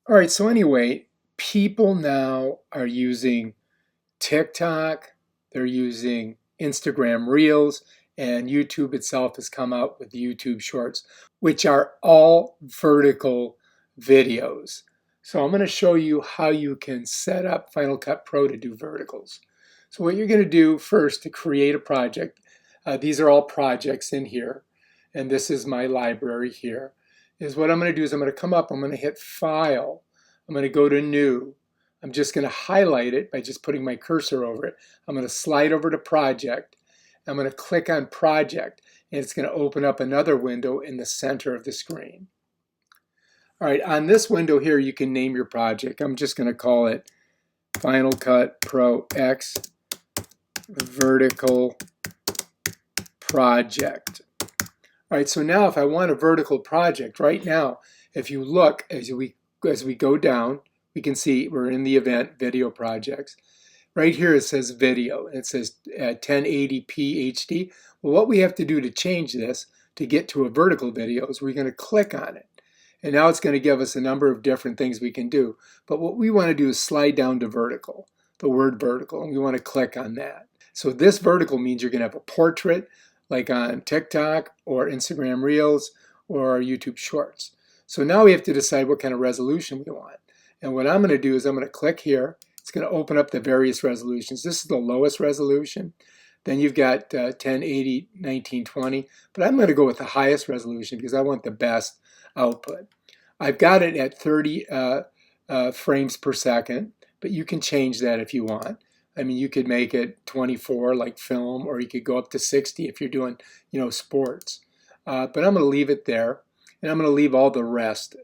All right, so anyway, people now are using TikTok, they're using Instagram Reels, and YouTube itself has come out with YouTube Shorts, which are all vertical videos. So I'm going to show you how you can set up Final Cut Pro to do verticals. So what you're going to do first to create a project, these are all projects in here, and this is my library here, is what I'm going to do is I'm going to come up, I'm going to hit File, I'm going to go to New, I'm just going to highlight it by just putting my cursor over it. I'm going to slide over to Project. I'm going to click on Project, and it's going to open up another window in the center of the screen. All right, on this window here, you can name your project. I'm just going to call it Final Cut Pro X Vertical Project. All right, so now if I want a vertical project, right now, if you look as we go down, we can see we're in the event video projects. Right here it says video, and it says 1080p HD. Well, what we have to do to change this to get to a vertical video is we're going to click on it. And now it's going to give us a number of different things we can do. But what we want to do is slide down to vertical, the word vertical, and we want to click on that. So this vertical means you're going to have a portrait like on TikTok or Instagram Reels or YouTube Shorts. So now we have to decide what kind of resolution we want. And what I'm going to do is I'm going to click here. It's going to open up the various resolutions. This is the lowest resolution. Then you've got 1080, 1920. But I'm going to go with the highest resolution because I want the best output. I've got it at 30 frames per second, but you can change that if you want. I mean, you could make it 24 like film, or you could go up to 60 if you're doing, sports. But I'm going to leave it there, and I'm going to leave all the rest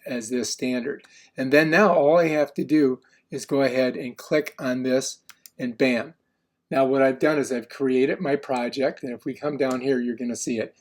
as this standard. And then now all I have to do is go ahead and click on this, and bam. Now what I've done is I've created my project, and if we come down here, you're going to see it.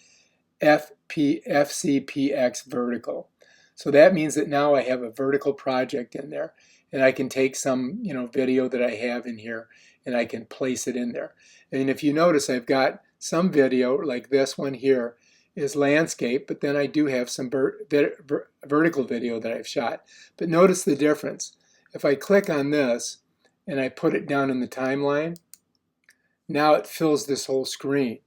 FCPX vertical. So that means that now I have a vertical project in there, and I can take some video that I have in here and I can place it in there. And if you notice, I've got some video like this one here is landscape, but then I do have some vertical video that I've shot. But notice the difference. If I click on this and I put it down in the timeline, now it fills this whole screen.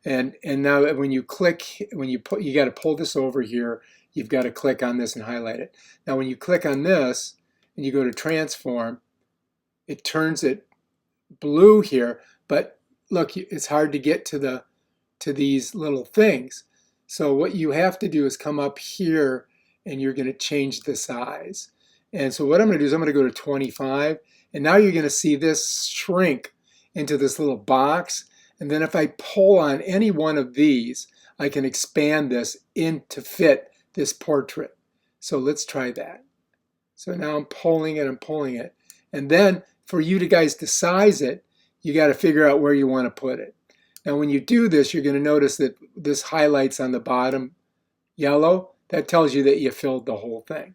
And now when you click, you got to pull this over here. You've got to click on this and highlight it. Now when you click on this and you go to transform, it turns it blue here. But look, it's hard to get to these little things. So what you have to do is come up here and you're going to change the size. And so what I'm going to do is I'm going to go to 25, and now you're going to see this shrink into this little box. And then if I pull on any one of these, I can expand this in to fit this portrait. So let's try that. So now I'm pulling it. And then for you guys to size it, you got to figure out where you want to put it. Now when you do this, you're going to notice that this highlights on the bottom yellow. That tells you that you filled the whole thing.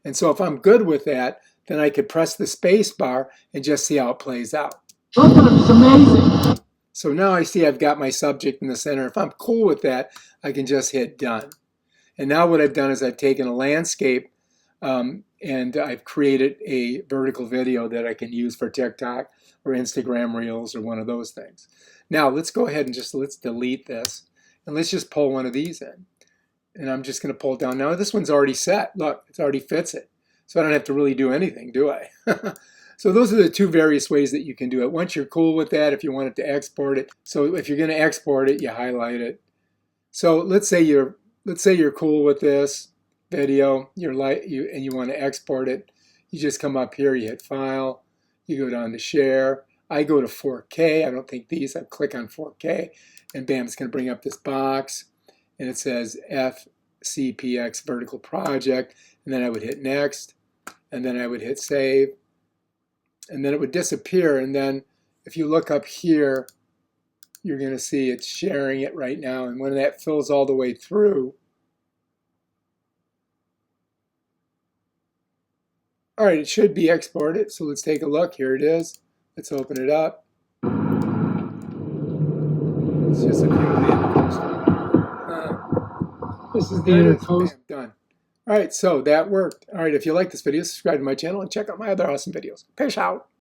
And so if I'm good with that, then I could press the space bar and just see how it plays out. It's amazing. So now I see I've got my subject in the center. If I'm cool with that, I can just hit done. And now what I've done is I've taken a landscape and I've created a vertical video that I can use for TikTok or Instagram Reels or one of those things. Now let's go ahead and let's delete this, and let's just pull one of these in. And I'm just going to pull it down. Now this one's already set. Look, it already fits it. So I don't have to really do anything, do I? So those are the two various ways that you can do it. Once you're cool with that, if you wanted to export it. So if you're going to export it, you highlight it. So let's say you're cool with this video, and you want to export it. You just come up here, you hit File, you go down to Share. I go to 4K. I don't think these. I click on 4K, and bam, it's going to bring up this box, and it says FCPX Vertical Project, and then I would hit Next, and then I would hit Save. And then it would disappear, and then if you look up here, you're going to see it's sharing it right now. And when that fills all the way through, all right, it should be exported. So let's take a look. Here it is. Let's open it up. It's just a few of the intercoastal. This is the intercoastal. Done. All right, so that worked. All right, if you like this video, subscribe to my channel and check out my other awesome videos. Peace out.